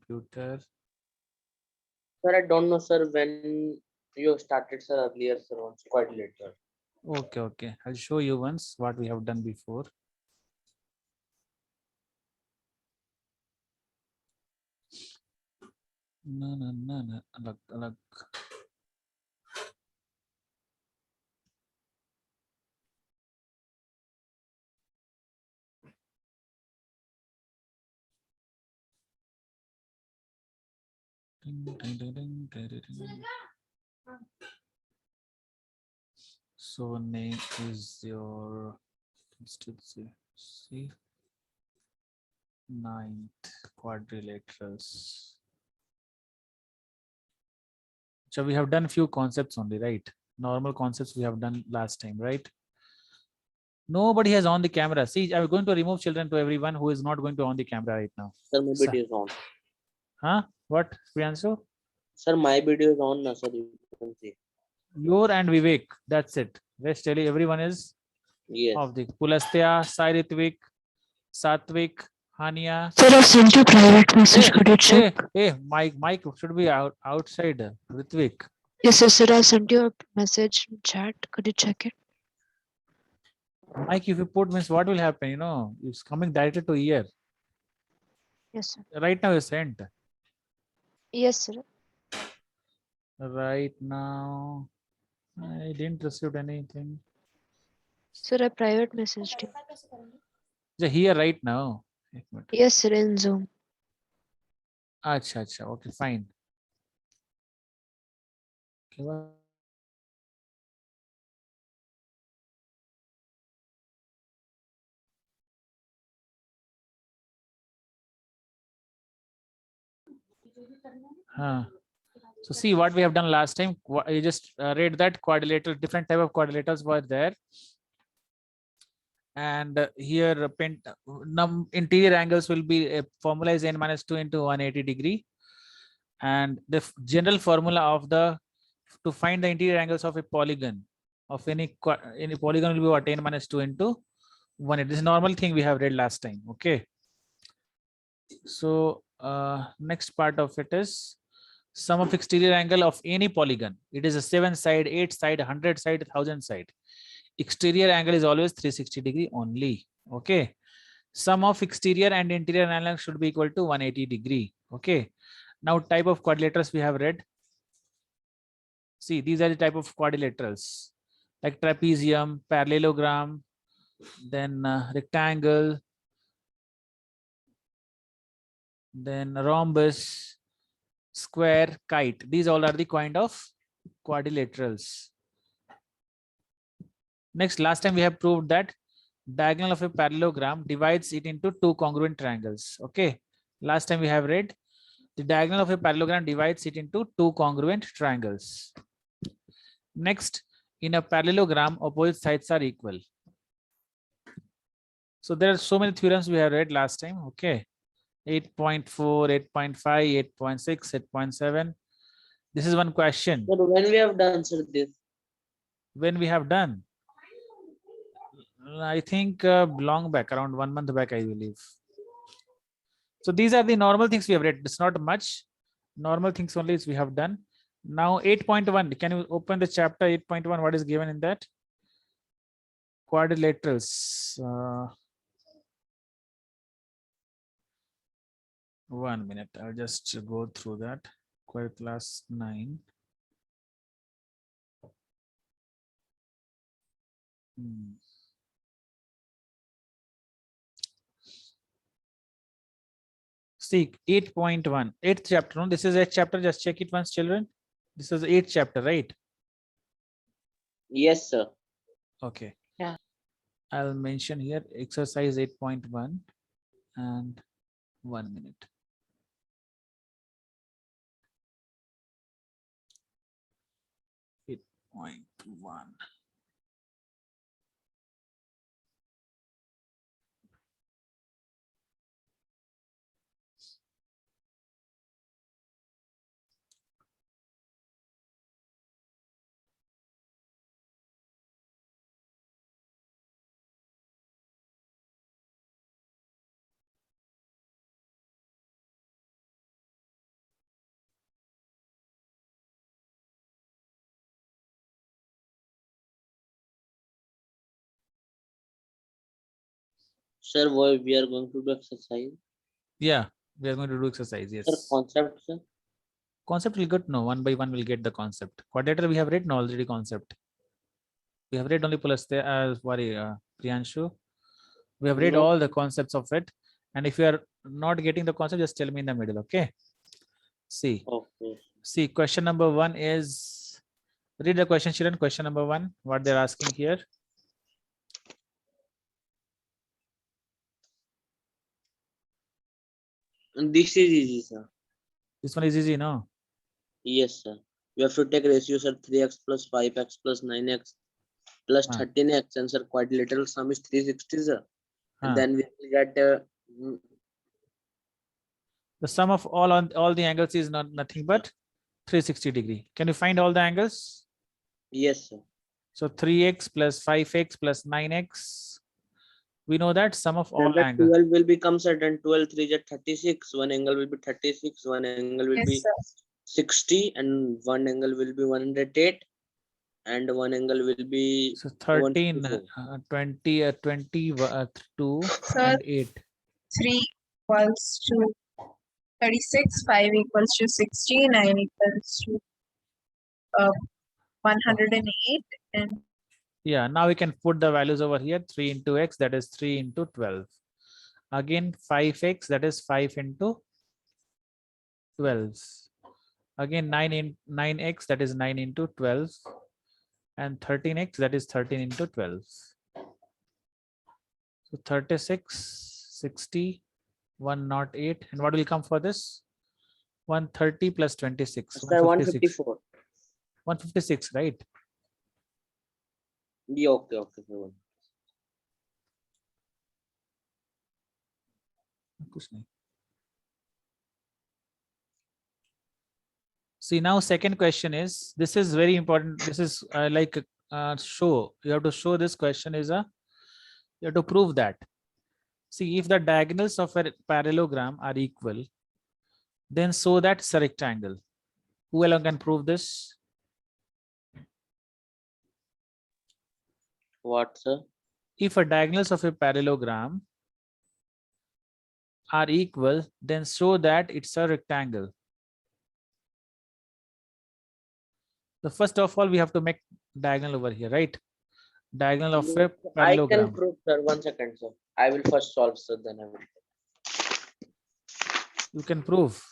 computer. Sir, I don't know, sir, when you started, sir, earlier, sir, once, quite later. Okay, okay. I'll show you once what we have done before. No, no, no, no. Alag, alag. Ding, ding, ding, ding, ding, ding, ding. So name is your constituency. See, ninth quadrilaterals. So we have done few concepts only, right? Normal concepts we have done last time, right? Nobody has on the camera. See, I'm going to remove children to everyone who is not going to on the camera right now. Sir, my So, video is on. huh? What, Priyanshu? Sir, my video is on, sir, you can see. Your and Vivek. That's it. Rest everyone is Yes. of the Pulastya, Sai Ritvik, Satvik, Hania. Sir, I sent you private message. Hey, Could you check? Mike should be outside. Ritvik. Yes, sir. I sent you a message chat. Could you check it? Mike, if you put means what will happen? You know, it's coming directly to ear. Yes, sir. Right now you sent. Yes, sir. Right now, I didn't receive anything. Sir, I private messaged you. So here right now. Yes, sir. In Zoom. Acha, acha. Okay, fine. Okay, so see what we have done last time. You just read that quadrilateral, different type of quadrilaterals were there. And here interior angles will be formula is n minus 2 into 180 degree. And the general formula of the to find the interior angles of a polygon of any polygon will be what n minus 2 into 180. This is normal thing we have read last time. Okay. So next part of it is sum of exterior angle of any polygon. It is a 7 side, 8 side, 100 side, 1000 side. Exterior angle is always 360 degree only. Okay. Sum of exterior and interior angle should be equal to 180 degree. Okay. Now type of quadrilaterals we have read. See, these are the type of quadrilaterals like trapezium, parallelogram, then rectangle, then rhombus, square, kite. These all are the kind of quadrilaterals. Next, last time we have proved that diagonal of a parallelogram divides it into two congruent triangles. Okay. Last time we have read the diagonal of a parallelogram divides it into two congruent triangles. Next, in a parallelogram, opposite sides are equal. So there are so many theorems we have read last time. Okay. 8.4, 8.5, 8.6, 8.7. This is one question. Sir, when we have done, sir, this? When we have done? I think long back, around 1 month back, I believe. So these are the normal things we have read. It's not much. Normal things only we have done. Now 8.1. Can you open the chapter 8.1? What is given in that? Quadrilaterals. 1 minute. I'll just go through that. Quite class 9. See 8.1, 8th chapter. No, this is 8th chapter. Just check it once, children. This is 8th chapter, right? Yes, sir. Okay. Yeah. I'll mention here exercise 8.1 and 1 minute. Eight point one. Sir, we are going to do exercise. Yeah, we are going to do exercise. Sir, Yes. concept, sir. Concept will get no, one by one we'll get the concept. Quadrator we have read no already concept. We have read only plus the Priyanshu. We have read No. all the concepts of it. And if you are not getting the concept, just tell me in the middle. Okay. See. Okay. See, question number 1 is, read the question, Shiran. Question number 1, what they're asking here. This is easy, sir. This one is easy, no? Yes, sir. We have to take ratio, sir. 3x plus 5x plus 9x plus Ah. 13x, and sir, quadrilateral sum is 360, sir. And Ah. then we will get The sum of all the angles is nothing but 360 degree. Can you find all the angles? yes, sir. So 3x plus 5x plus 9x. We know that sum of all Then the angles. 12 will become certain 12, 3 is 36. One angle will be 36, one angle will Yes, be sir. 60, and one angle will be 108, and one angle will be So 13, 154. 20, 22 Sir, and 8. 3 equals to 36, 5 equals to 60, 9 equals to 108, and Yeah, now we can put the values over here. 3 into x, that is 3 into 12. Again 5x, that is 5 into 12. Again 9x, that is 9 into 12. And 13x, that is 13 into 12. So 36, 60, 108. And what will come for this? 130 plus 26. Sir, 156. 154. 156, right? Yeah, okay, okay, sir. कुछ नहीं. See, now second question is, this is very important. This is show. You have to show this question is you have to prove that. See, if the diagonals of a parallelogram are equal, then show that it's a rectangle. Who alone can prove this? What, sir? If a diagonals of a parallelogram are equal, then show that it's a rectangle. So first of all, we have to make diagonal over here, right? Diagonal of a I can parallelogram. prove, sir. 1 second, sir. I will first solve, sir. Then I will. You can prove.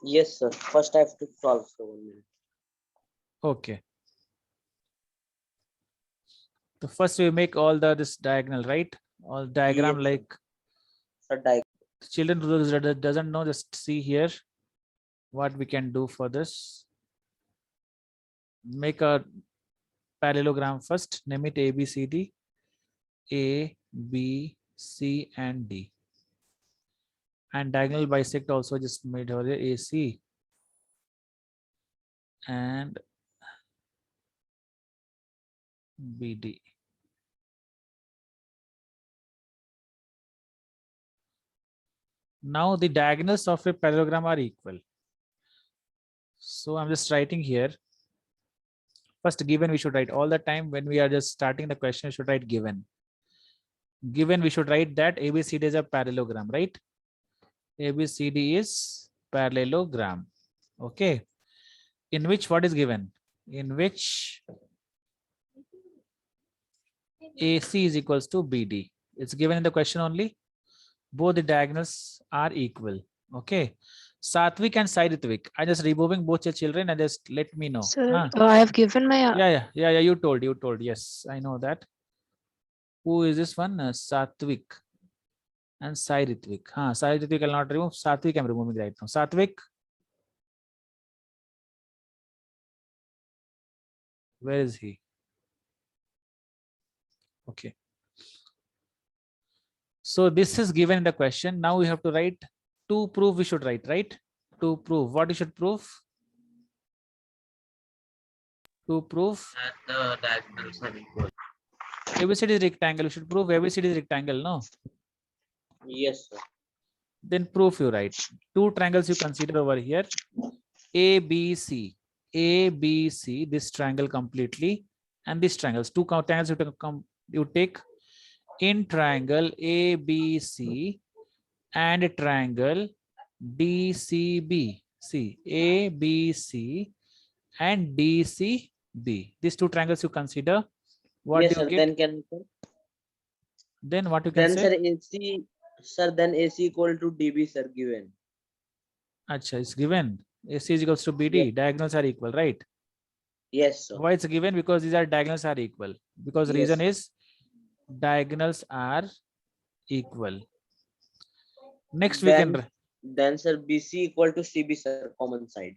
Yes, sir. First, I have to solve, sir. 1 minute. Okay. So first we make all this diagonal, right? All diagram Yes, like sir. children who doesn't know, just see here what we can do for this. Make a parallelogram first, name it A, B, C, D. A, B, C, and D. And diagonal bisect also just made over here, AC and BD. Now the diagonals of a parallelogram are equal. So I'm just writing here. First, given we should write all the time when we are just starting the question, we should write given. Given we should write that ABCD is a parallelogram, right? ABCD is parallelogram. Okay. In which what is given? In which AC is equals to BD. It's given in the question only. Both the diagonals are equal. Okay. Satvik and Sai Ritvik. I just removing both your children and just let me know. Sir, I have given my Yeah. You told. Yes, I know that. Who is this one? Satvik and Sai Ritvik. Sai Ritvik I'll not remove. Satvik I'm removing right now. Satvik. Where is he? Okay. So this is given in the question. Now we have to write to prove we should write, right? To prove. What you should prove? To prove The diagonals are equal. ABCD is rectangle. You should prove ABCD is rectangle, no? Yes, sir. Then proof you write. Two triangles you consider over here. ABC. ABC, this triangle completely. And this triangles. Two triangles you take in triangle ABC and triangle DCB. See, ABC and DCB. These two triangles you consider. What Yes, do you sir. get? Then can sir? Then what you can Then say? sir AC, sir. Then AC equal to DB, sir. Given. Acha, it's given. AC is equals to BD. Yes. Diagonals are equal, right? Yes, sir. Why it's given? Because these are diagonals are equal. Because Yes. reason is diagonals are equal. Next we can. Then sir BC equal to CB, sir. Common side.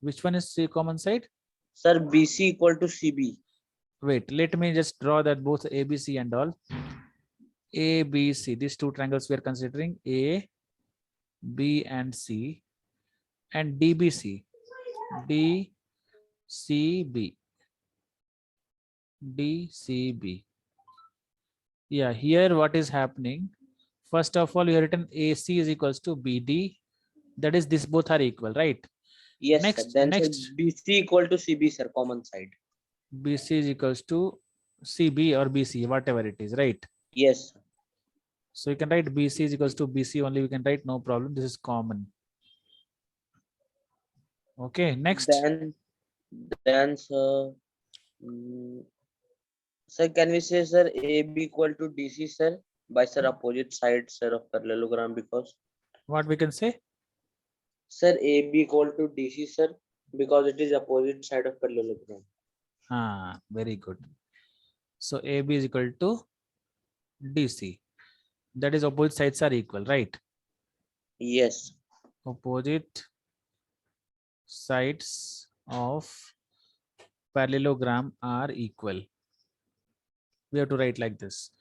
Which one is the common side? Sir BC equal to CB. Wait, let me just draw that both ABC and all. ABC, these two triangles we are considering, A, B, and C, and DBC, DCB, DCB. Yeah, here what is happening? First of all, you have written AC is equals to BD. That is, this both are equal, right? Yes, Next, sir. Then next. sir BC equal to CB, sir. Common side. BC is equals to CB or BC, whatever it is, right? Yes. Sir. So you can write BC is equals to BC only. We can write no problem. This is common. Okay, next. Then sir. Sir, can we say sir AB equal to DC, sir? By sir opposite sides, sir, of parallelogram, because What we can say? sir AB equal to DC, sir, because it is opposite side of parallelogram. Very good. So AB is equal to DC. That is opposite sides are equal, right? Yes. Opposite sides of parallelogram are equal. We have to write like this.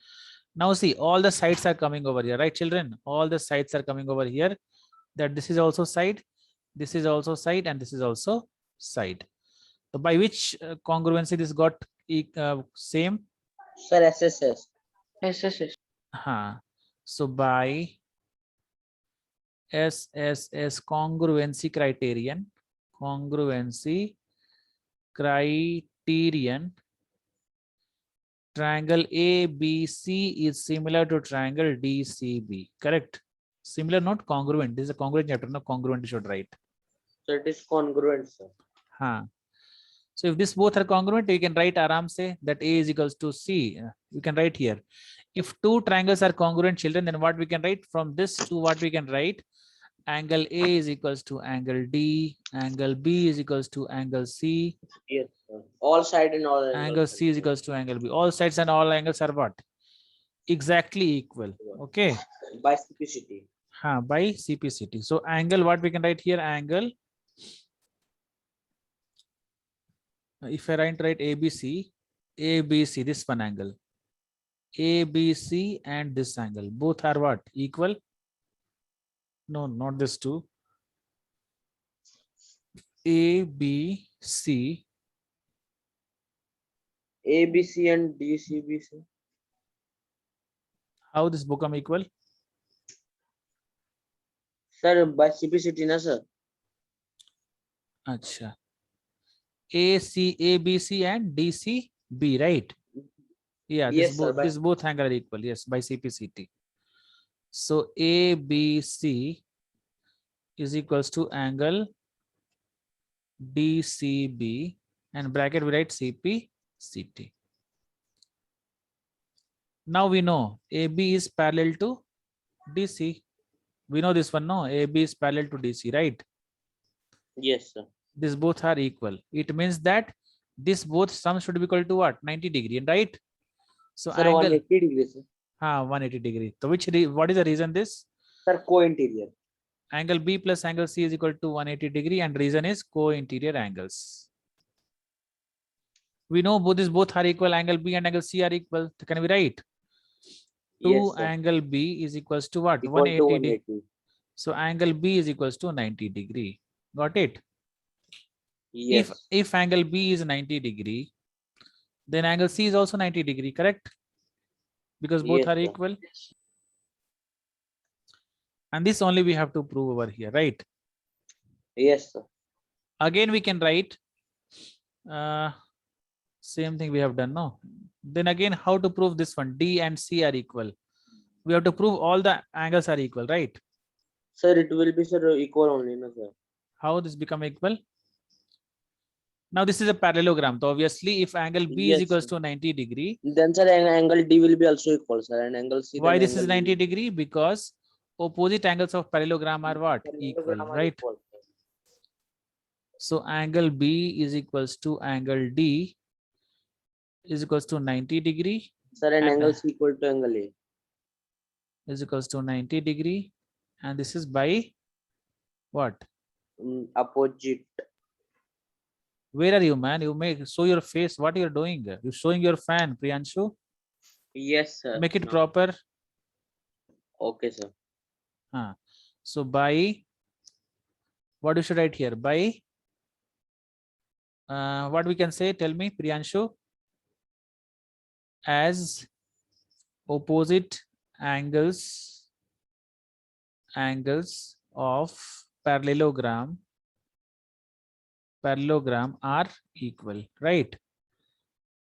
Now see, all the sides are coming over here, right, children? All the sides are coming over here. That this is also side, this is also side, and this is also side. So by which congruency this got same? Sir, SSS. SSS. So by SSS congruency criterion, triangle ABC is similar to triangle DCB. Correct? Similar, not congruent. This is a congruent chapter, no congruent you should write. So it is congruent, sir. So if this both are congruent, you can write aram say that A is equals to C. You can write here. If two triangles are congruent, children, then what we can write from this to what we can write? Angle A is equals to angle D. Angle B is equals to angle C. Yes, sir. All side and all angles. Angle C is equals to angle B. All sides and all angles are what? Exactly equal. Okay. By CPCT. By CPCT. So angle, what we can write here? Angle. If I write ABC, ABC, this one angle. ABC and this angle. Both are what? Equal? No, not this two. ABC. ABC and DCB, sir. How this become equal? Sir, by CPCT, na, sir. Acha. ABC and DCB, right? Yeah, Yes, sir, this both angle are equal. Yes, by CPCT. So ABC is equals to angle DCB and bracket we write CPCT. Now we know AB is parallel to DC. We know this one, no? AB is parallel to DC, right? Yes, sir. These both are equal. It means that this both sum should be equal to what? 90 degree, right? So sir, angle 180 degrees, sir. 180 degree. So what is the reason this? Sir, co-interior. Angle B plus angle C is equal to 180 degree and reason is co-interior angles. We know both are equal. Angle B and angle C are equal. So can we write? Yes, sir. Angle B is equals to what? Equal to 180 degree. So angle B is equals to 90 degree. Got it? Yes. If angle B is 90 degree, then angle C is also 90 degree, correct? Because both Yes, are sir. equal. And this only we have to prove over here, right? Yes, sir. Again, we can write same thing we have done, no? Then again, how to prove this one? D and C are equal. We have to prove all the angles are equal, right? Sir, it will be, sir, equal only, no, sir. How this become equal? Now this is a parallelogram. So obviously, if angle B is Yes, equals sir. to 90 degree, Then, sir, angle D will be also equal, sir, and angle C. why then this is angle 90 D. degree? Because opposite angles of parallelogram are what? Equal, Parallelogram are right? equal, sir. So angle B is equals to angle D is equals to 90 degree Sir, and And, angle C equal to angle A. is equals to 90 degree. And this is by what? Opposite. Where are you, man? You make show your face. What you're doing? You're showing your fan, Priyanshu. Yes, sir. Make it No. proper. Okay, sir. So by what you should write here? By what we can say? Tell me, Priyanshu. As opposite angles of parallelogram are equal, right?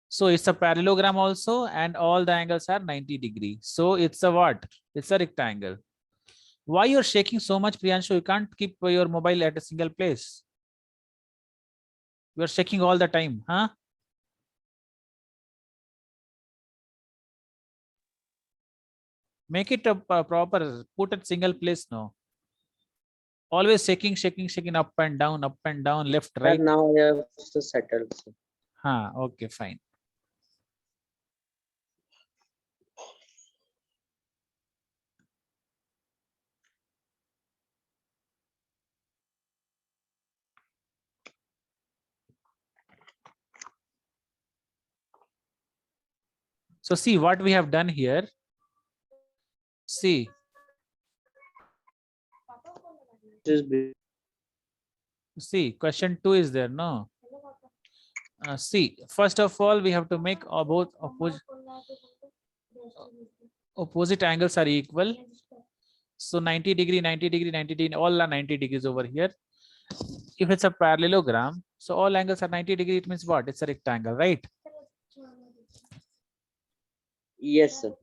So it's a parallelogram also, and all the angles are 90 degree. So it's a what? It's a rectangle. Why you're shaking so much, Priyanshu? You can't keep your mobile at a single place. You're shaking all the time, huh? Make it a proper, put it single place now. Always shaking, up and down, left, Sir, right. now I have to settle, sir. Okay, fine. So see what we have done here. See, This is see, question 2 is there, no? See, first of all, we have to make both opposite angles are equal. So 90 degree, 90 degree, 90 degree, all are 90 degrees over here. If it's a parallelogram, so all angles are 90 degree, it means what? It's a rectangle, right? yes, sir.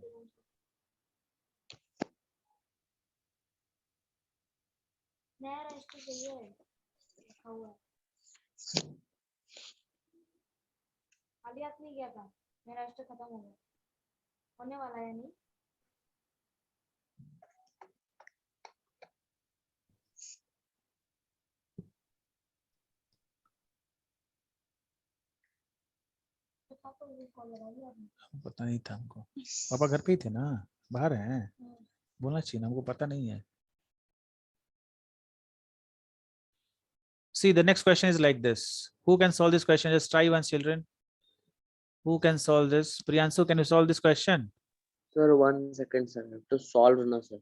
पता नहीं था हमको. पापा घर पे ही थे ना, बाहर हैं. बोलना चाहिए ना, हमको पता नहीं है. See, the next question is like this. Who can solve this question? Just try once, children. Who can solve this? Priyanshu, can you solve this question? Sir, 1 second, sir. I have to solve now, sir.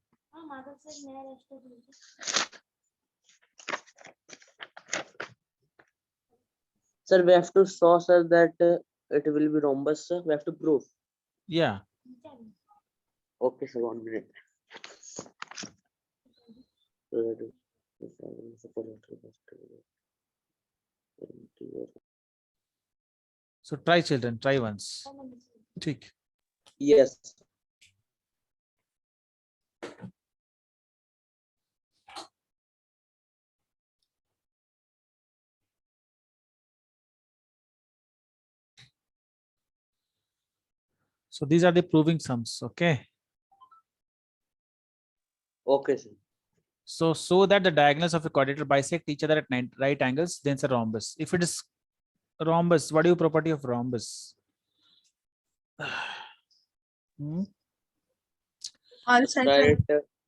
Sir, we have to show, sir, that it will be rhombus, sir. We have to prove. Yeah. Okay, sir, 1 minute. So try, children. Try once. Take. Yes. So these are the proving sums. Okay. Okay, sir. So that the diagonals of a quadrilateral bisect each other at right angles, then it's a rhombus. If it is rhombus, what is the property of rhombus? All sides Right.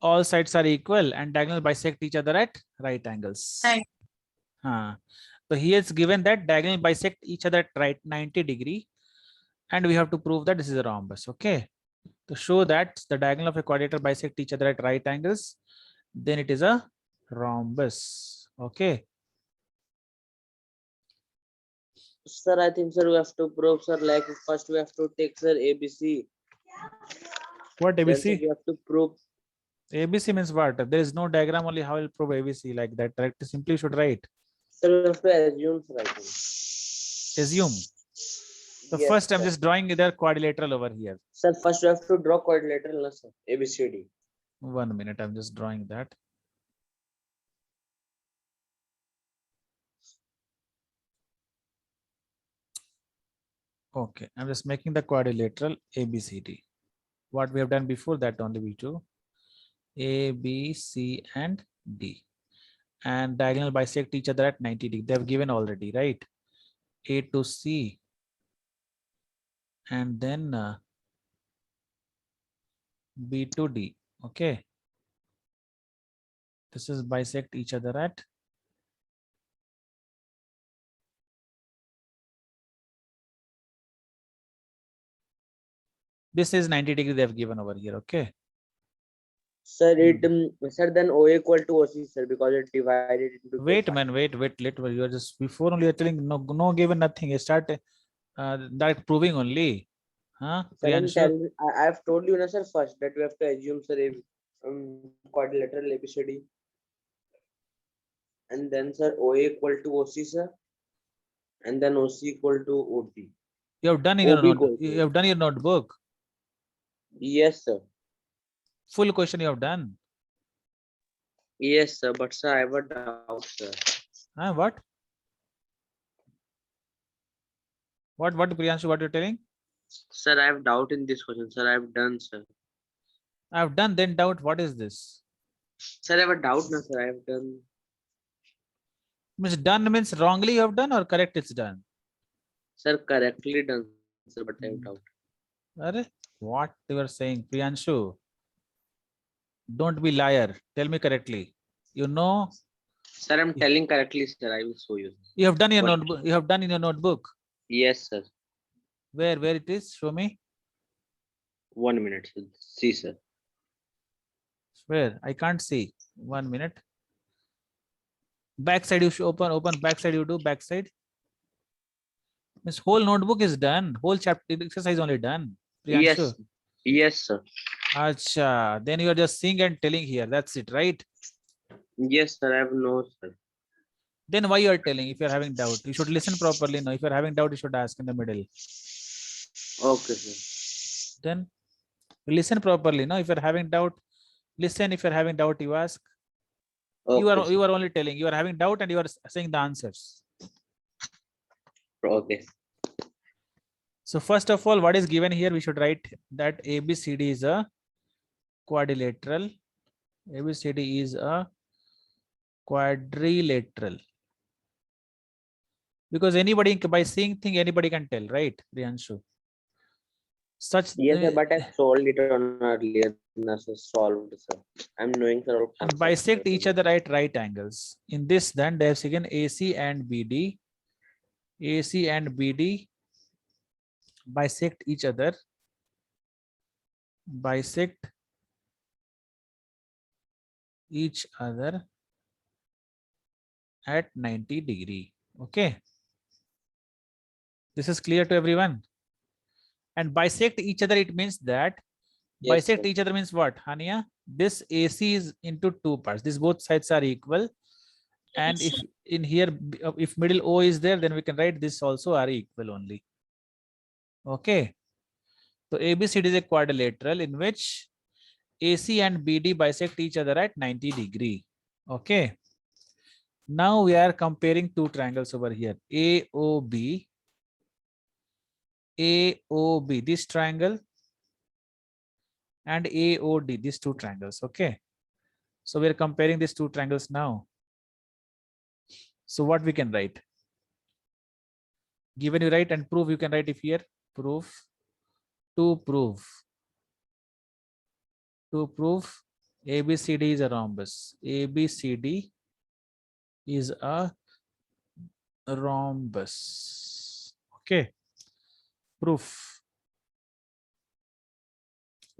All sides are equal and diagonals bisect each other at right angles. Right. So here it's given that diagonal bisect each other at right 90 degree, and we have to prove that this is a rhombus. Okay. To show that the diagonal of a quadrilateral bisect each other at right angles, then it is a rhombus. Okay. Sir, I think, sir, we have to prove, sir, like first we have to take, sir, ABC. What Then, sir, ABC? we have to prove. ABC means what? There is no diagram, only how will prove ABC like that. Right? Simply should write. Sir, we have to assume, sir, I think. Assume. So Yes, first I'm sir. just drawing their quadrilateral over here. Sir, first we have to draw quadrilateral, no, sir. ABCD. 1 minute, I'm just drawing that. Okay, I'm just making the quadrilateral ABCD. What we have done before that only we do A, B, C, and D. And diagonal bisect each other at 90 degrees. They have given already, right? A to C. And then B to D. Okay. This is bisect each other at this is 90 degree they have given over here. Okay. Sir, sir, then OA equal to OC, sir, because it divided into two Wait, parts. man, wait. You are just before only you're telling no given nothing. You start that proving only. Huh? Sir, I'm Priyanshu? telling, I've told you, no, sir, first that we have to assume, sir, quadrilateral ABCD. And then, sir, OA equal to OC, sir. And then OC equal to OD. You have done in your note. You have done your notebook. Yes, sir. Full question you have done. Yes, sir. But, sir, I have a doubt, sir. Huh? What? What, Priyanshu, what you're telling? Sir, I have doubt in this question, sir. I have done, sir. I have done, then doubt. What is this? Sir, I have a doubt, no, sir. I have done. Means done means wrongly you have done or correct it's done? Sir, correctly done, sir, but I have doubt. Arre, what you are saying, Priyanshu? Don't be liar. Tell me correctly. You know, Sir, I'm telling correctly, sir. I will show you. you have done your What? notebook. You have done in your notebook. Yes, sir. Where it is? Show me. 1 minute, sir. See, sir. Where? I can't see. 1 minute. Backside you should open. Backside you do backside. This whole notebook is done. Whole chapter exercise only done. Yes. Priyanshu. Yes, sir. Acha. Then you are just seeing and telling here. That's it, right? Yes, sir. I have no, sir. Then why you are telling if you are having doubt? You should listen properly. No, if you are having doubt, you should ask in the middle. Okay, sir. Then listen properly. No, if you are having doubt, listen. If you are having doubt, you ask. Okay, You are only telling. You are having doubt and you are saying the answers. okay. So first of all, what is given here? We should write that ABCD is a quadrilateral. ABCD is a quadrilateral. Because anybody, by seeing thing, anybody can tell, right, Priyanshu? Such Yes, sir, but I solved it on earlier. Sir, solved, sir. I'm knowing, sir. all and concepts, bisect sir. each other at right angles. In this, then they have taken AC and BD. AC and BD bisect each other. Bisect each other at 90 degree. Okay. This is clear to everyone. And bisect each other, it means that Yes, bisect sir. each other means what, Hania? This AC is into two parts. These both sides are equal. And if in here, if middle O is there, then we can write this also are equal only. Okay. So ABCD is a quadrilateral in which AC and BD bisect each other at 90 degree. Okay. Now we are comparing two triangles over here. AOB, this triangle, and AOD, these two triangles. Okay. So we are comparing these two triangles now. So what we can write? Given you write and prove, you can write if here proof. To prove ABCD is a rhombus. ABCD is a rhombus. Okay. Proof.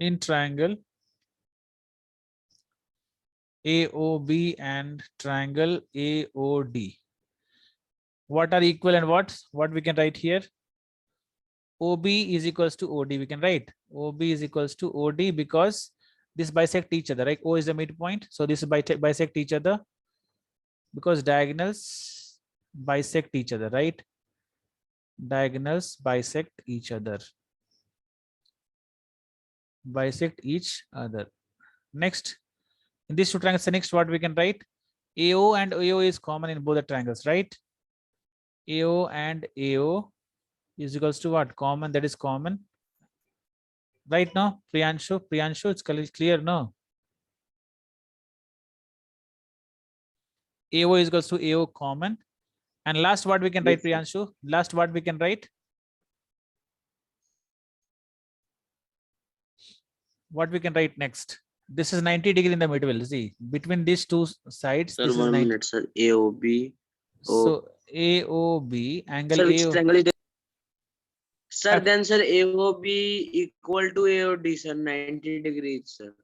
In triangle AOB and triangle AOD, what are equal and what we can write here? OB is equals to OD. We can write OB is equals to OD because this bisect each other, right? O is the midpoint, so this bisect each other because diagonals bisect each other, right? diagonals bisect each other. Bisect each other. Next, in these two triangles, the next what we can write? AO and AO is common in both the triangles, right? AO and AO is equals to what? Common, that is common. Right now, Priyanshu, it's clear, no? AO is equals to AO common. And last what we can write, Yes, sir. Priyanshu? Last what we can write? What we can write next? This is 90 degree in the middle. See, between these two sides, Sir, this is 1 90. minute, sir. AOB. So AOB angle Sir, which AO. triangle is there? Sir, Have- then sir, AOB equal to AOD, sir. 90 degrees, sir.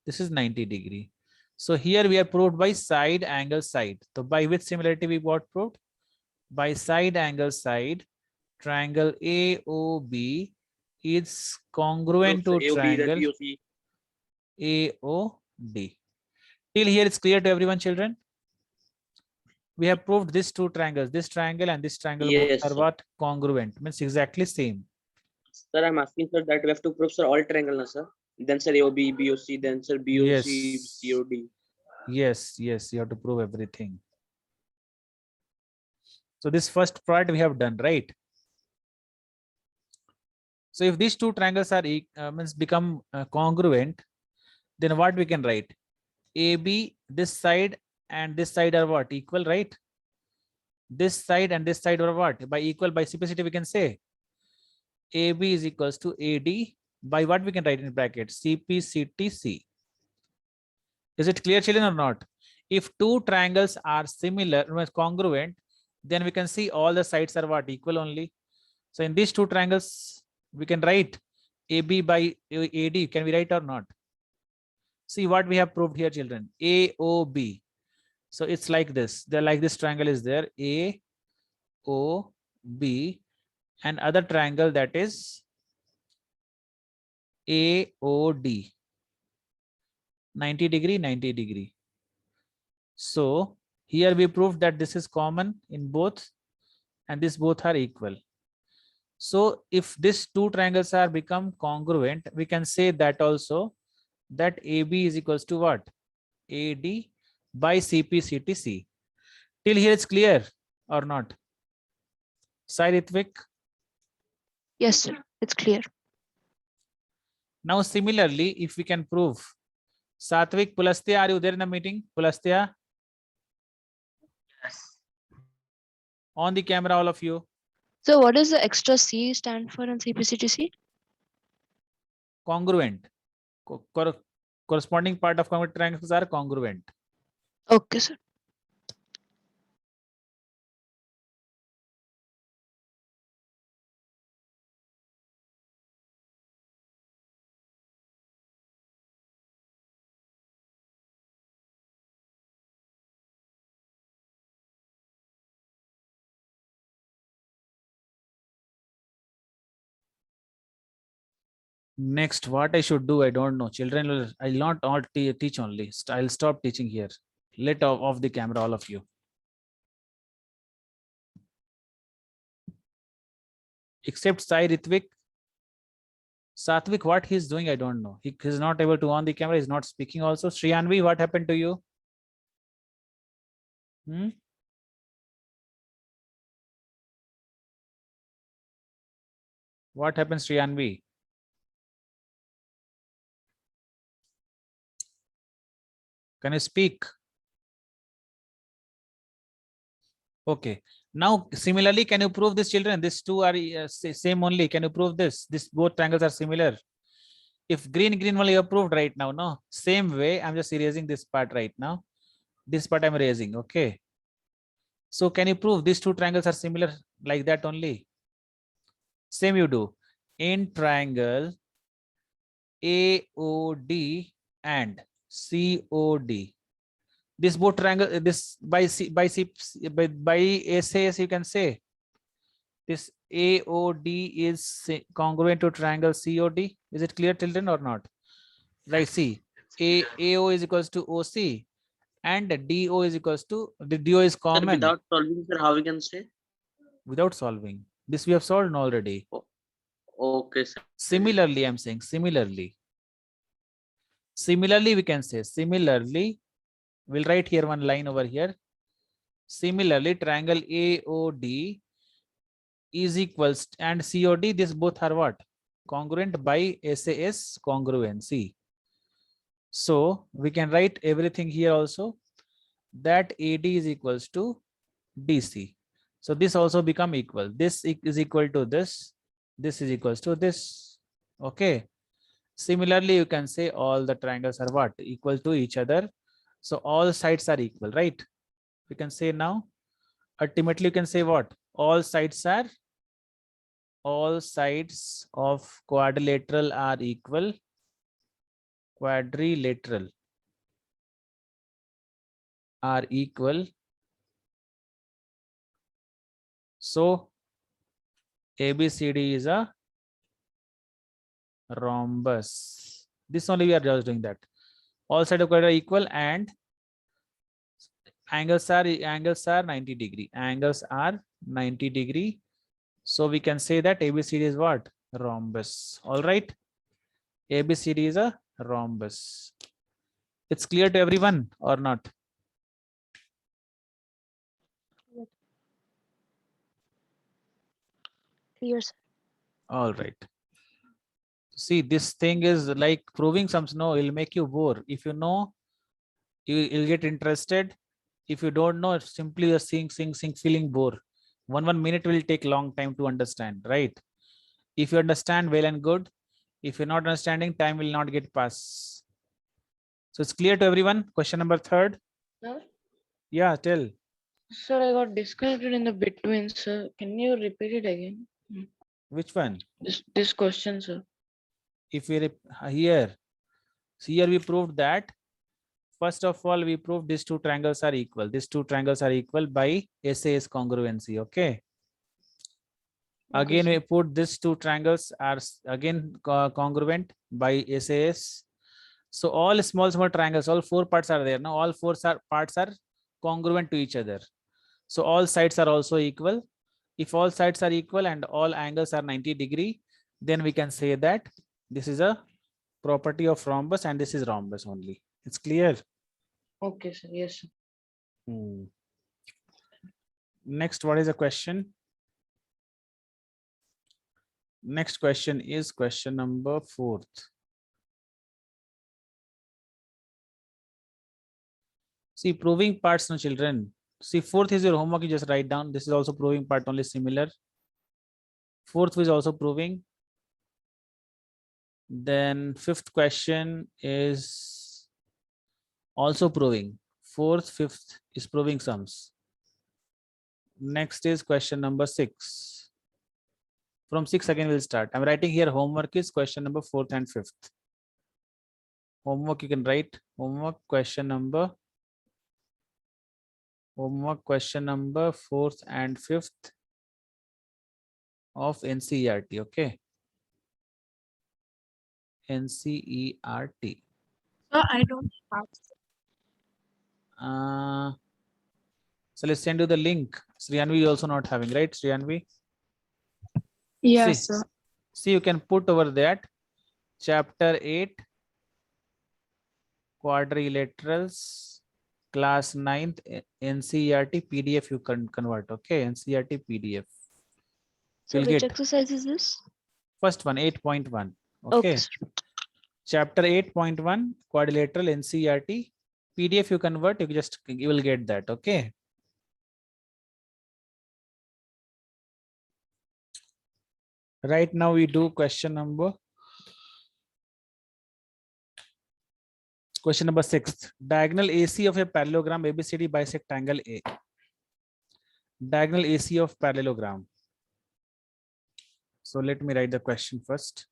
This is 90 degree. So here we are proved by side angle side. So by which similarity we got proved? By side angle side, triangle AOB is congruent No, to sir, AOB, that triangle POC. AOD. Till here it's clear to everyone, children? We have proved these two triangles, this triangle and this triangle both Yes, are sir. what? Congruent, means exactly same. Sir, I'm asking, sir, that we have to prove, sir, all triangle, na, sir. Then, sir, AOB, BOC, then, sir, BOC, Yes. COD. Yes, you have to prove everything. So this first part we have done, right? So if these two triangles are means become congruent, then what we can write? AB, this side and this side are what? Equal, right? This side and this side are what? By equal, by simplicity we can say AB is equals to AD by what we can write in bracket? CPCTC. Is it clear, children, or not? If two triangles are similar, congruent, then we can see all the sides are what? Equal only. So in these two triangles, we can write AB by AD. Can we write or not? See what we have proved here, children. AOB. So it's like this. They're like this triangle is there. AOB and other triangle that is AOD. 90 degree, 90 degree. So here we proved that this is common in both and these both are equal. So if these two triangles are become congruent, we can say that also that AB is equals to what? AD by CPCTC. Till here it's clear or not? Sai Ritvik? Yes, sir. It's clear. Now similarly, if we can prove, Satvik, Pulastya, are you there in the meeting? Pulastya? Yes. On the camera, all of you. So what does the extra C stand for in CPCTC? Congruent. Corresponding part of congruent triangles are congruent. Okay, sir. Next, what I should do, I don't know. Children, I'll not all teach only. I'll stop teaching here. Let off the camera, all of you. Except Sai Ritvik. Satvik, what he's doing, I don't know. He's not able to on the camera. He's not speaking also. Shriyanvi, what happened to you? What happened, Shriyanvi? Can you speak? Okay. Now, similarly, can you prove this, children? These two are same only. Can you prove this? This both triangles are similar. If green only approved right now, no? Same way, I'm just erasing this part right now. This part I'm erasing, okay? So can you prove these two triangles are similar like that only? Same you do. In triangle AOD and COD. This both triangle, this by SAS you can say this AOD is congruent to triangle COD. Is it clear, children, or not? Right, see, AO is equals to OC and DO is equals to, the DO is Sir, common. without solving, sir, how we can say? without solving. This we have solved already. Okay, sir. Similarly, I'm saying similarly. Similarly, we can say similarly. We'll write here one line over here. Similarly, triangle AOD is equals and COD. This both are what? Congruent by SAS congruency. So we can write everything here also, that AD is equals to DC. So this also become equal. This is equal to this. This is equals to this. Okay. Similarly, you can say all the triangles are what? Equal to each other. So all sides are equal, right? We can say now, ultimately you can say what? All sides of quadrilateral are equal. Quadrilateral are equal. So ABCD is a rhombus. This only we are just doing that. All sides of quadrilateral are equal and angles are 90 degree. Angles are 90 degree. So we can say that ABCD is what? Rhombus. All right. ABCD is a rhombus. It's clear to everyone or not? Clear, sir. All right. See, this thing is like proving some. No, it'll make you bore. If you know, you'll get interested. If you don't know, simply you're seeing, feeling bore. One minute will take long time to understand, right? If you understand, well and good. If you're not understanding, time will not get passed. So it's clear to everyone. Question number 3. Sir, Yeah, tell. sir, I got disconnected in the between, sir. Can you repeat it again? Which one? This question, sir. If we here, see here we proved that. First of all, we proved these two triangles are equal. These two triangles are equal by SAS congruency. Okay. Again, sir. we put these two triangles are again congruent by SAS. So all small triangles, all 4 parts are there. Now all 4 parts are congruent to each other. So all sides are also equal. If all sides are equal and all angles are 90 degree, then we can say that this is a property of rhombus and this is rhombus only. It's clear. Okay, sir. Yes, sir. Next, what is the question? Next question is question number 4. See, proving parts, no children. See, 4th is your homework, you just write down. This is also proving part, only similar. 4th is also proving. Then 5th question is also proving. 4th, 5th is proving sums. Next is question number 6. From 6 again we'll start. I'm writing here homework is question number 4th and 5th. Homework you can write. Homework question number 4th and 5th of NCERT. Okay. NCERT. I don't have. So let's send you the link. Sriyanvi you also not having, right? Sriyanvi? Yes, See, sir. see, you can put over that chapter 8 quadrilaterals class 9th NCERT PDF you can convert. Okay, NCERT PDF. So You'll which get exercise is this? first one 8.1. Okay, Okay. sir. Chapter 8.1 quadrilateral NCERT PDF you convert, you will get that. Okay. Right now we do question number 6. Diagonal AC of a parallelogram ABCD bisect angle A. Diagonal AC of parallelogram. So let me write the question first.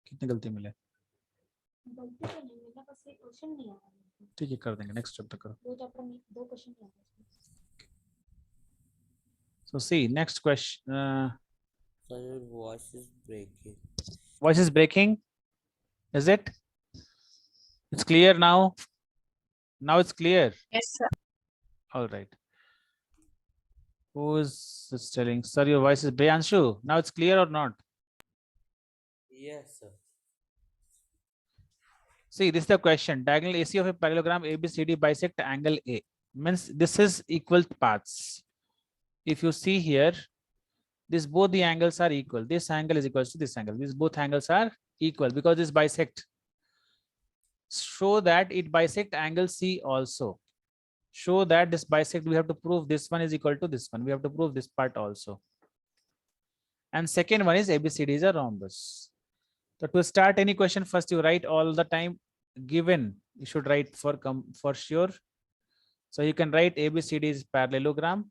कितने गलती मिले? गलती तो नहीं, मेरे पास ये question नहीं आ रहा। ठीक है, कर देंगे, नेक्स्ट चैप्टर करो. दो चैप्टर में दो क्वेश्चन नहीं आ रहे। So see next question. Sir, your voice is breaking. Voice is breaking. Is it? It's clear now. Now it's clear. Yes, sir. All right. Who is telling? Sir, your voice is Priyanshu. Now it's clear or not? Yes, sir. See, this is the question. Diagonal AC of a parallelogram ABCD bisect angle A. Means this is equal paths. If you see here, this both the angles are equal. This angle is equal to this angle. These both angles are equal because this bisect. Show that it bisect angle C also. Show that this bisect, we have to prove this one is equal to this one. We have to prove this part also. And second one is ABCD is a rhombus. So to start any question, first you write all the time given. You should write for sure. So you can write ABCD is parallelogram.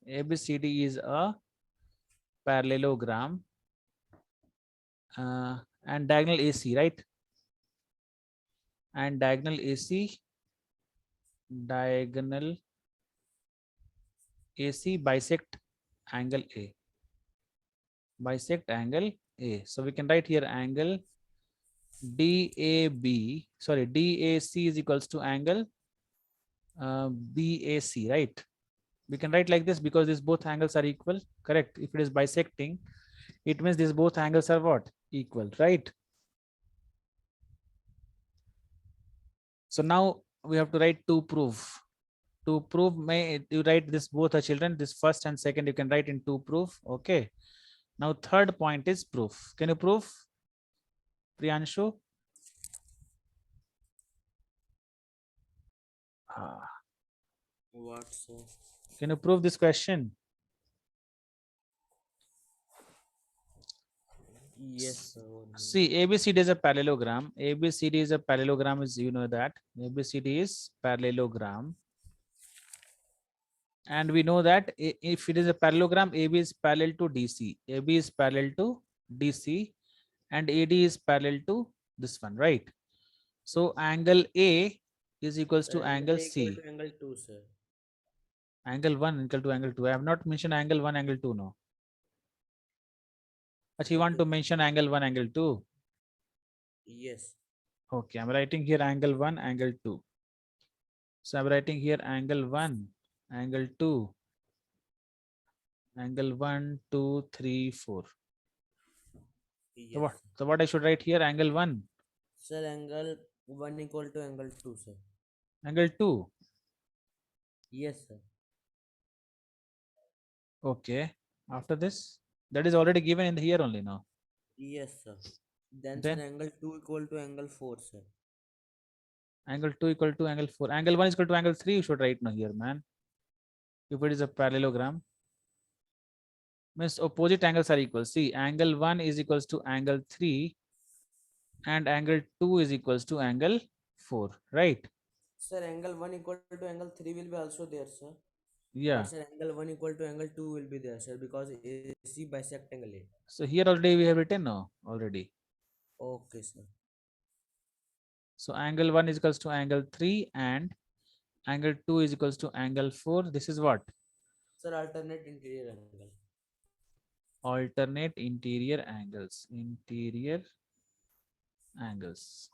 ABCD is a parallelogram and diagonal AC, right? And diagonal AC bisect angle A. Bisect angle A. So we can write here angle DAC is equals to angle BAC, right? We can write like this because these both angles are equal, correct? If it is bisecting, it means these both angles are what? Equal, right? So now we have to write to prove. To prove, you write this both are children, this first and second you can write in to prove, okay? Now third point is proof. Can you prove, Priyanshu? What, sir? Can you prove this question? Yes, sir. See, ABCD is a parallelogram. ABCD is a parallelogram, is you know that. ABCD is parallelogram. And we know that if it is a parallelogram, AB is parallel to DC. AB is parallel to DC and AD is parallel to this one, right? So angle A is equals to Sir, angle A equal C. to angle 2, sir. Angle 1 equal to angle 2. I have not mentioned angle 1, angle 2 now. But you want to mention angle 1, angle 2? Yes. Okay, I'm writing here angle 1, angle 2. So I'm writing here angle 1, angle 2, angle 1, 2, 3, 4. Yes. So what I should write here? Angle 1, Sir, angle 1 equal to angle 2, sir. angle 2. Yes, sir. Okay. After this, that is already given in here only now. Yes, sir. Then, Then? sir, angle 2 equal to angle 4, sir. Angle 2 equal to angle 4. Angle 1 is equal to angle 3. You should write now here, man. If it is a parallelogram, means opposite angles are equal. See, angle 1 is equals to angle 3 and angle 2 is equals to angle 4, right? Sir, angle 1 equal to angle 3 will be also there, sir. Yeah. But, sir, angle 1 equal to angle 2 will be there, sir, because AC bisect angle A. So here already we have written now already. Okay, sir. So angle 1 is equals to angle 3 and angle 2 is equals to angle 4. This is what? Sir, alternate interior angle. Alternate interior angles. Interior angles.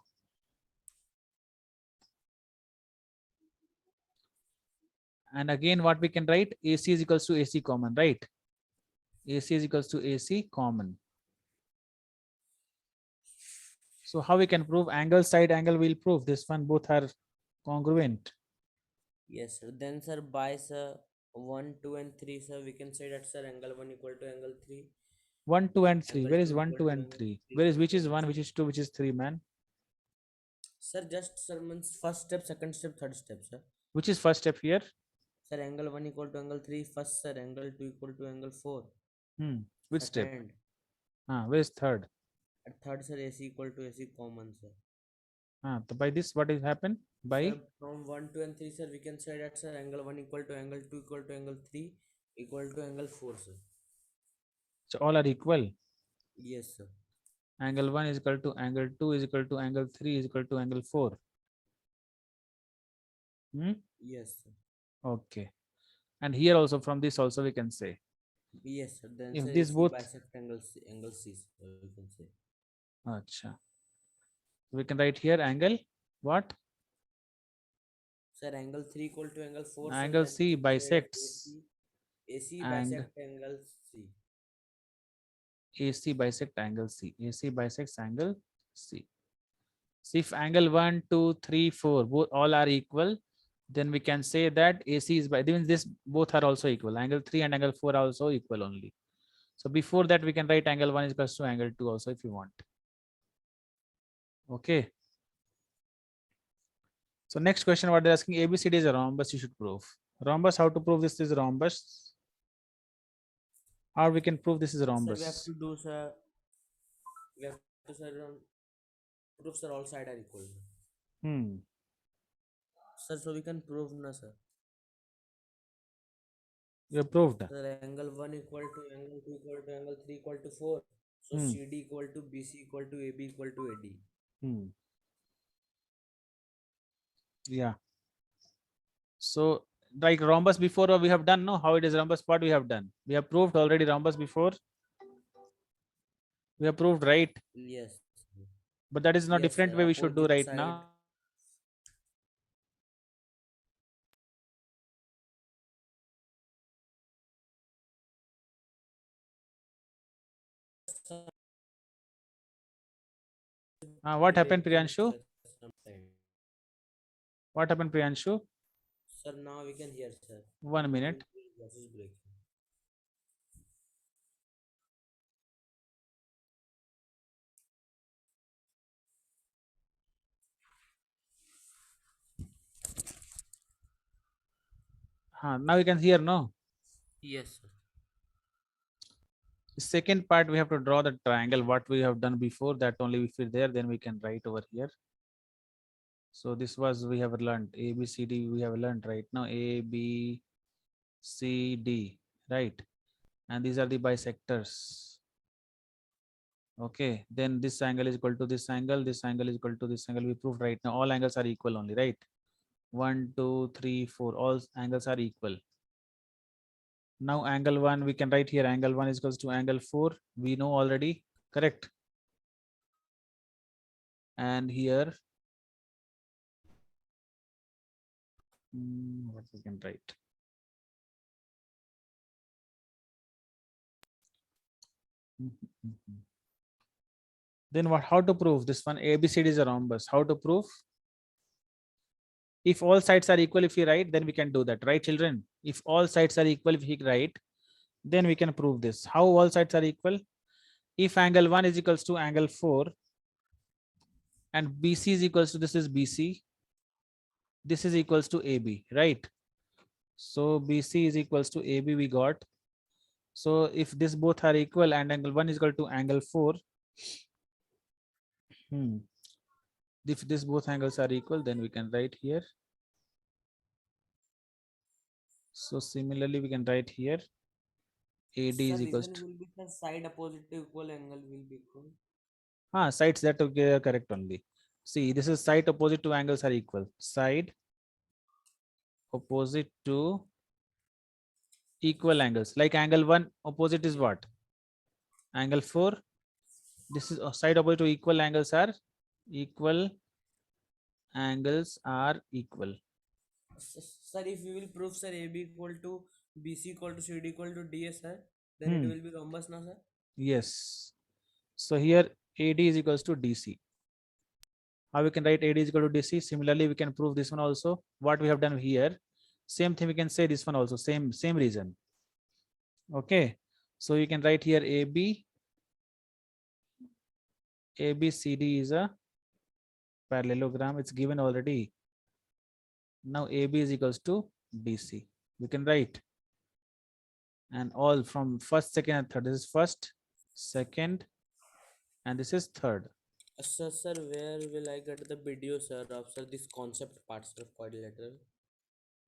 And again, what we can write? AC is equals to AC common, right? AC is equals to AC common. So how we can prove angle side angle? We'll prove this one both are congruent. Yes, sir. Then, sir, by, sir, 1, 2, and 3, sir, we can say that, sir, angle 1 equal to angle 3. 1, 2, and 3. Angle Where is 2 1, equal 2, to and angle 3? 3, Where is sir, which we is can 1, say- which is 2, which is 3, man? Sir, just, sir, means first step, second step, third step, sir. Which is first step here? Sir, angle 1 equal to angle 3. First, sir, angle 2 equal to angle 4. Which step? Second. Where is third? At third, sir, AC equal to AC common, sir. So by this, what will happen? By Sir, from 1, 2, and 3, sir, we can say that, sir, angle 1 equal to angle 2 equal to angle 3 equal to angle 4, sir. so all are equal. Yes, sir. Angle 1 is equal to angle 2 is equal to angle 3 is equal to angle 4. Hmm? Yes, sir. Okay. And here also from this also we can say. Yes, sir. Then If sir, this AC both, bisect angle C, sir, we can say. acha. We can write here angle what? Sir, angle 3 equal to angle 4, sir. Angle Then we C can say bisects AC and bisect angle C. AC bisect angle C. AC bisects angle C. So if angle 1, 2, 3, 4 both all are equal, then we can say that AC is by means this both are also equal. Angle 3 and angle 4 are also equal only. So before that we can write angle 1 is equal to angle 2 also if you want. Okay. So next question what they're asking, ABCD is a rhombus, you should prove. Rhombus, how to prove this is a rhombus? How we can prove this is a Sir, we have rhombus? to do, sir. We have to, sir, prove, sir, all sides are equal. Hmm. Sir, so we can prove, na, sir. You proved. Sir, angle 1 equal to angle 2 equal to angle 3 equal to 4. So Hmm. CD equal to BC equal to AB equal to AD. Hmm. Yeah. So like rhombus before we have done, no? How it is rhombus? What we have done? We have proved already rhombus before. We have proved, right? Yes. But that is not Yes, different sir. way we should do Opposite right side. now. What happened, Breaking, Priyanshu? sir, sometime. What happened, Priyanshu? Sir, now we can hear, sir. 1 minute. Voice is breaking. Now you can hear, no? Yes, sir. The second part we have to draw the triangle. What we have done before that only if it's there, then we can write over here. So this was we have learned A B C D. We have learned right now A B C D, right? And these are the bisectors. Okay, then this angle is equal to this angle is equal to this angle. We proved right now all angles are equal only, right? 1, 2, 3, 4, all angles are equal. Now angle 1 we can write here angle 1 is equals to angle 4. We know already, correct? And here what we can write? Then what? How to prove this one? ABCD is a rhombus. How to prove? If all sides are equal, if we write, then we can do that, right, children? If all sides are equal, if we write, then we can prove this. How all sides are equal? If angle 1 is equals to angle 4 and BC is equals to this is BC, this is equals to AB, right? So BC is equals to AB we got. So if this both are equal and angle 1 is equal to angle 4, if this both angles are equal, then we can write here. So similarly, we can write here AD Sir, is equals reason to will be the side opposite to equal angle will be equal. sides that are correct only. See, this is side opposite to angles are equal. Side opposite to equal angles. Like angle 1 opposite is what? Angle 4. This is side opposite to equal angles are equal. Angles are equal. Sir, if we will prove, sir, AB equal to BC equal to CD equal to DS, sir, then it will be rhombus, na, sir? Yes. So here AD is equals to DC. How we can write AD is equal to DC? Similarly, we can prove this one also. What we have done here, same thing we can say this one also, same reason. Okay, so you can write here ABCD is a parallelogram. It's given already. Now AB is equals to DC. We can write, and all from first, second, and third. This is first, second, and this is third. Sir, where will I get the video, sir, of, sir, this concept parts of quadrilateral?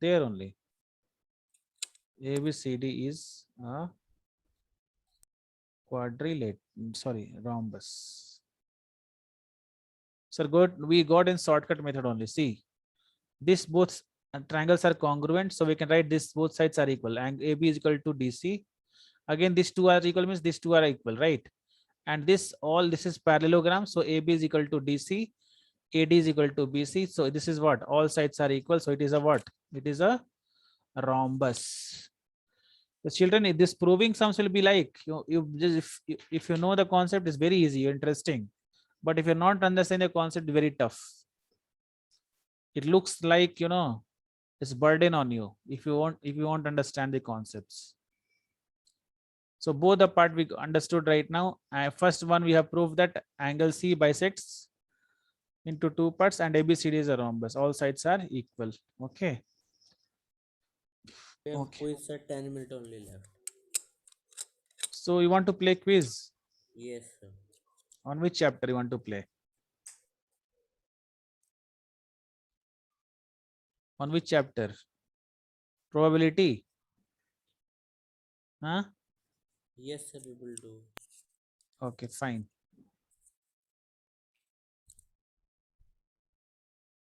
There only. ABCD is a quadrilateral. Sorry, rhombus. Sir, we got in shortcut method only. See, this both triangles are congruent, so we can write this both sides are equal. And AB is equal to DC. Again, these two are equal means these two are equal, right? And this is parallelogram, so AB is equal to DC, AD is equal to BC. So this is what? All sides are equal. So it is a what? It is a rhombus. The children, this proving sums will be like you just if you know the concept, is very easy, interesting. But if you're not understanding the concept, very tough. It looks like it's burden on you if you won't understand the concepts. So both the part we understood right now. First one we have proved that angle C bisects into two parts and ABCD is a rhombus. All sides are equal. Okay. We have Okay. quiz at 10 minutes only left. So you want to play quiz? Yes, sir. On which chapter you want to play? On which chapter? Probability? Huh? Yes, sir, we will do. Okay, fine.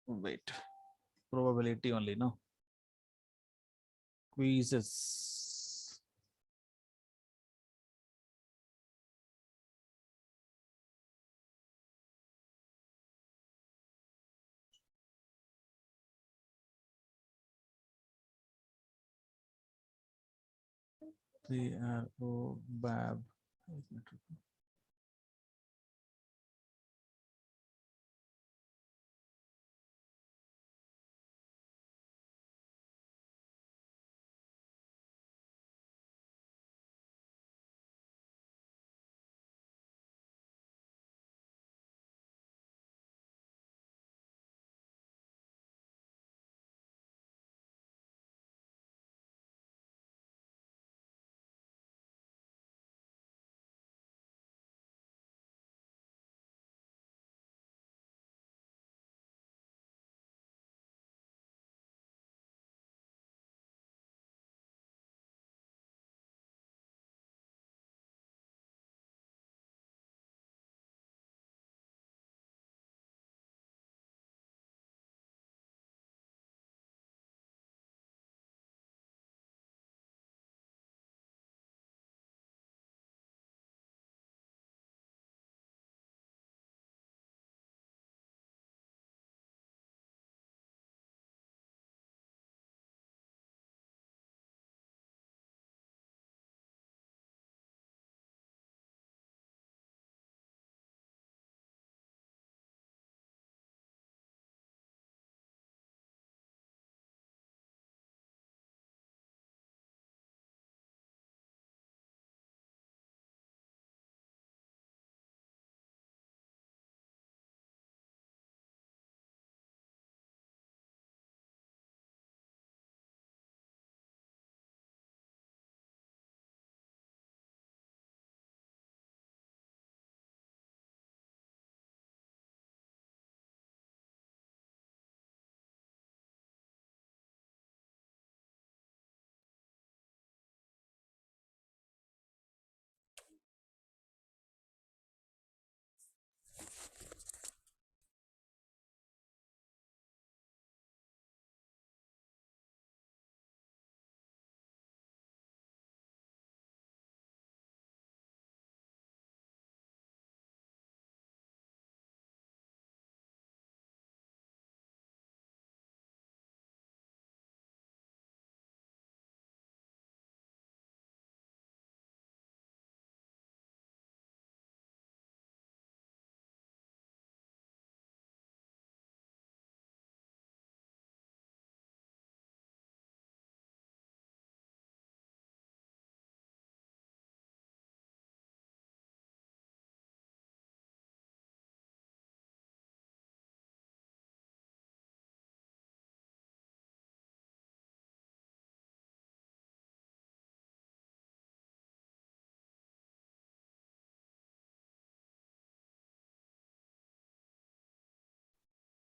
Wait. Probability only, no? Quizzes. PRO BAB.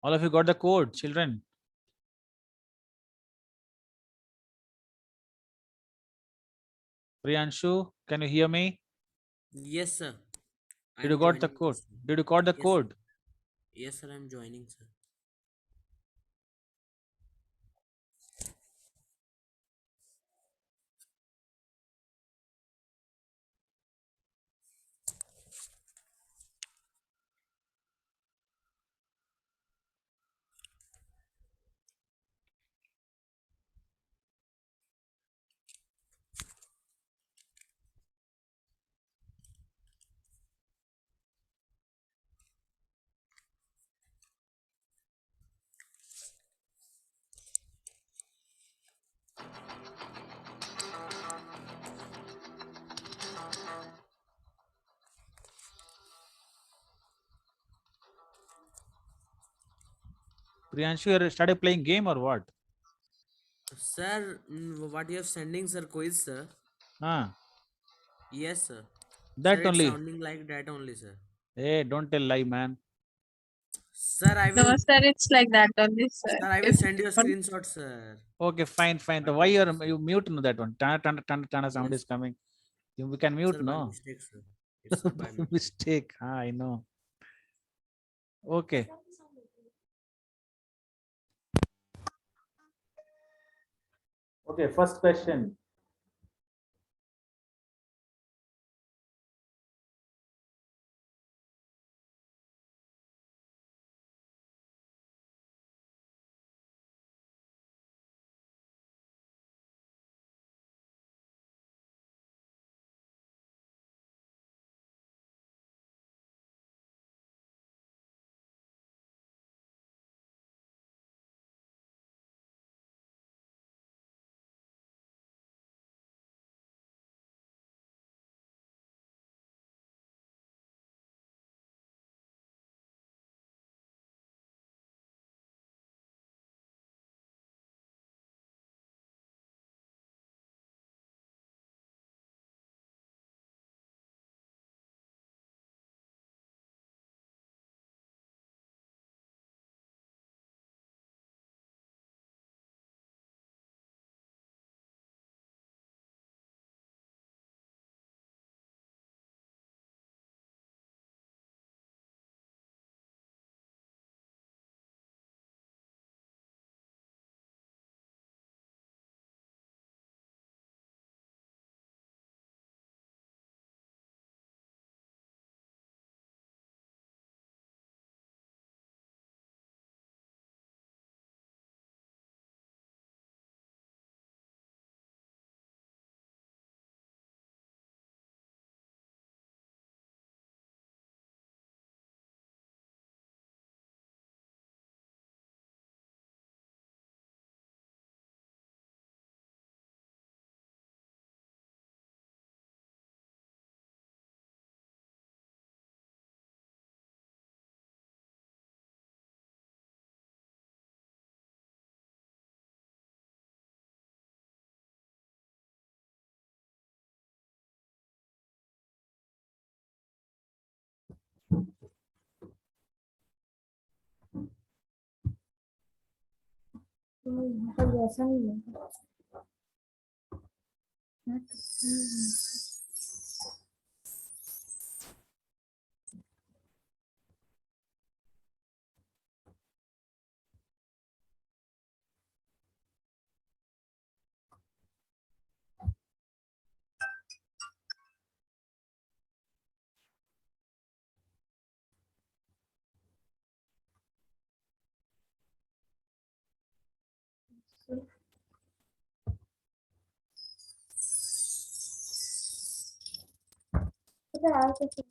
All of you got the code, children? Priyanshu, can you hear me? Yes, sir. Did you got the code? Did you got the Yes. code? Yes, sir. I'm joining, sir. Priyanshu, you started playing game or what? Sir, what you have sending, sir? Quiz, sir. Ah, Yes, sir. Sir, that it's only. sounding like that only, sir. Hey, don't tell lie, man. Sir, I No, will. sir, it's like that only, sir. Sir, I will If send you a one- screenshot, sir. Okay, fine, fine. What Why you you're say? you mute no that one? Tana tana tana tana sound Yes, is coming. We can mute, sir. By no? mistake, sir. It's sir by By mistake. mistake. Ah, I know. Okay. Okay, first question. तो यहाँ पर वैसा नहीं है पता है कैसे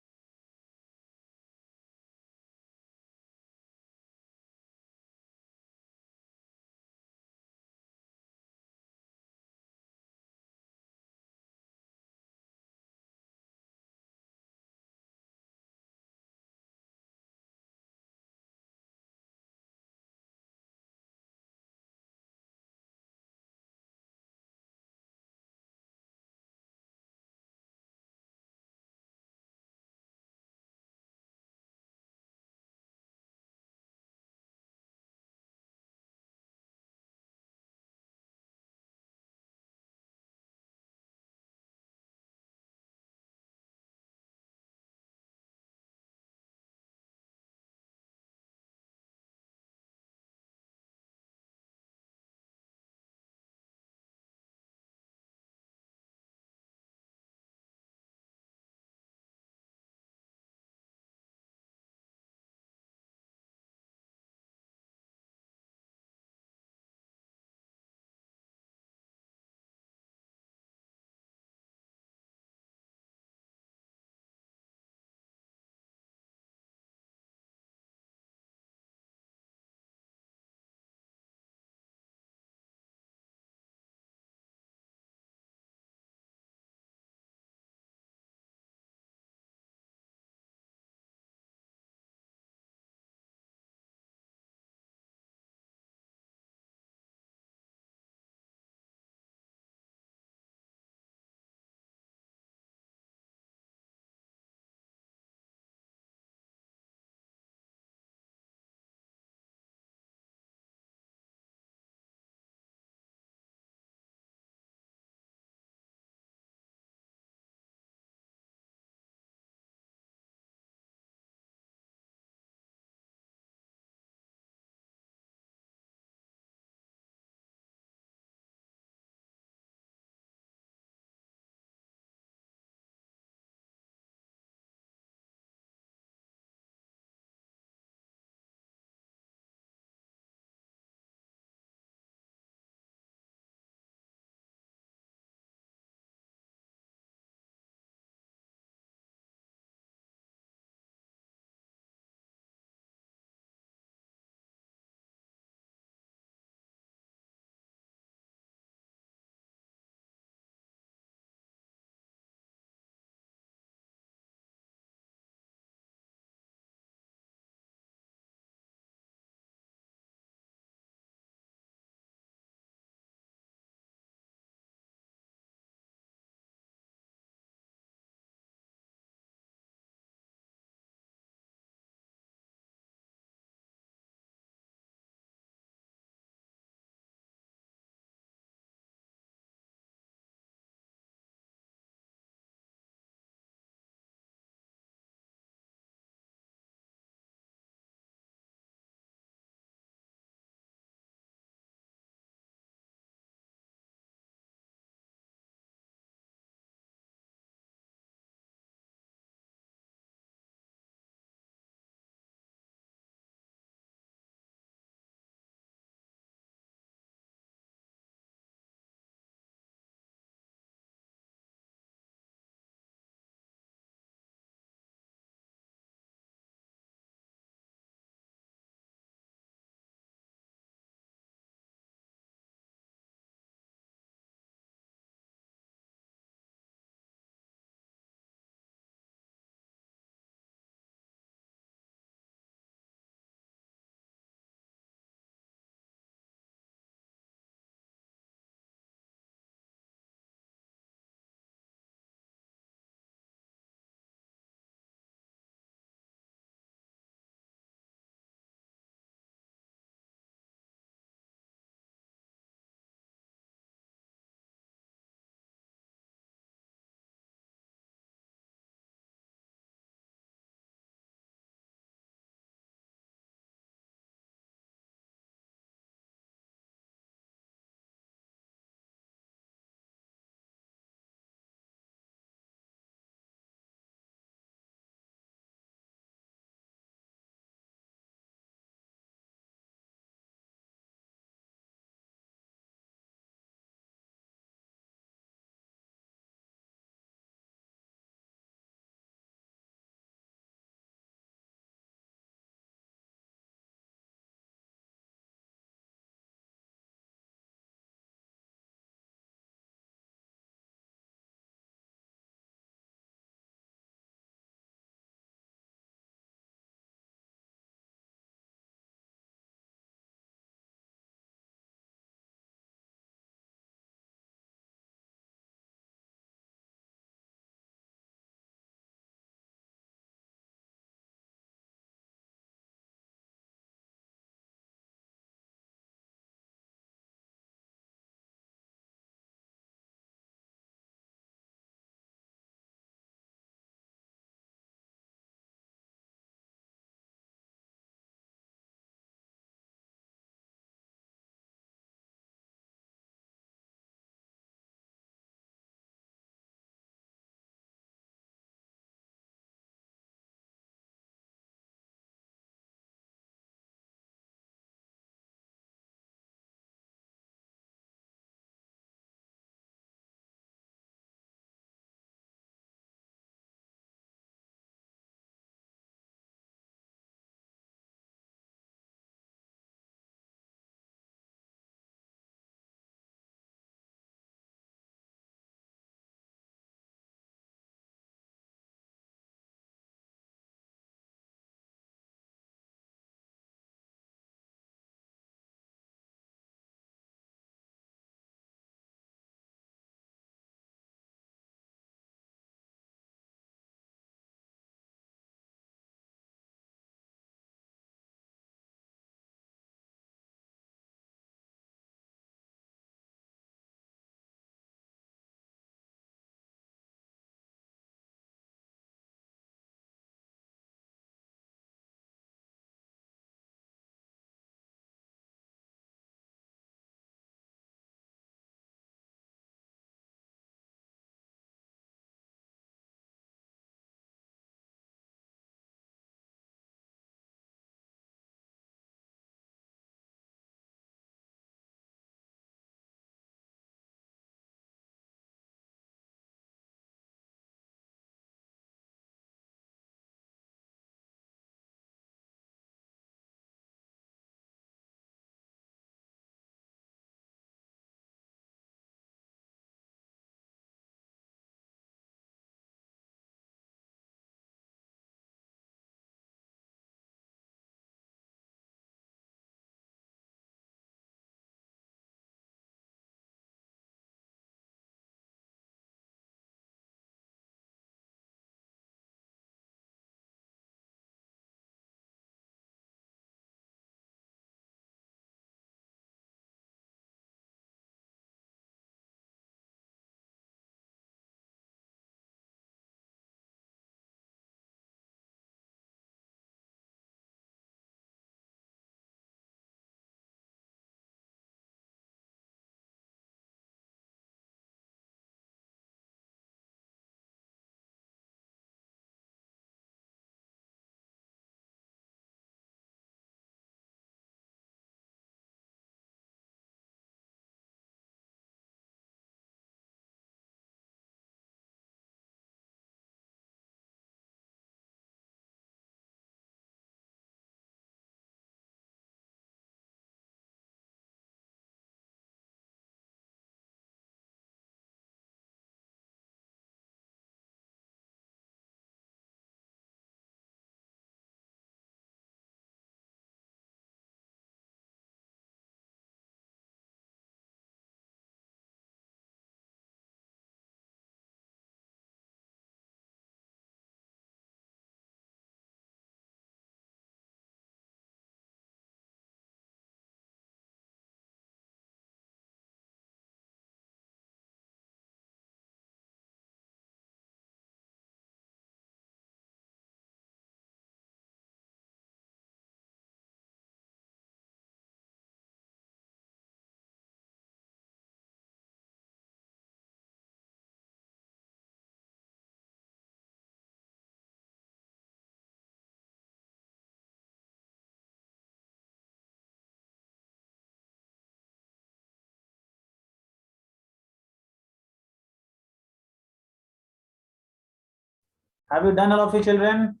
Have you done, all of you children?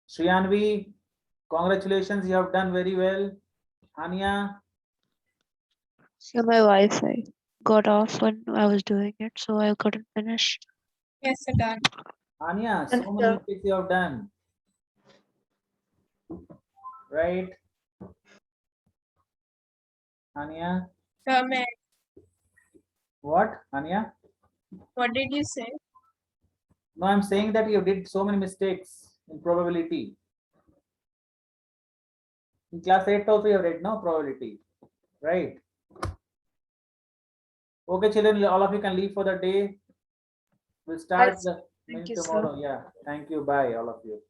Shriyanvi, congratulations, you have done very well. Anya, So my Wi-Fi got off when I was doing it, so I couldn't finish. Yes, sir, done. Anya, Yes, so many sir. mistakes you have done. Right? Anya, Sir, may what? Anya? what did you say? No, I'm saying that you did so many mistakes in probability. In class 8 also you have read, no, probability, right? Okay, children, all of you can leave for the day. We'll start Yes, the thank meeting you, sir. tomorrow. Yeah, thank you. Bye, all of you.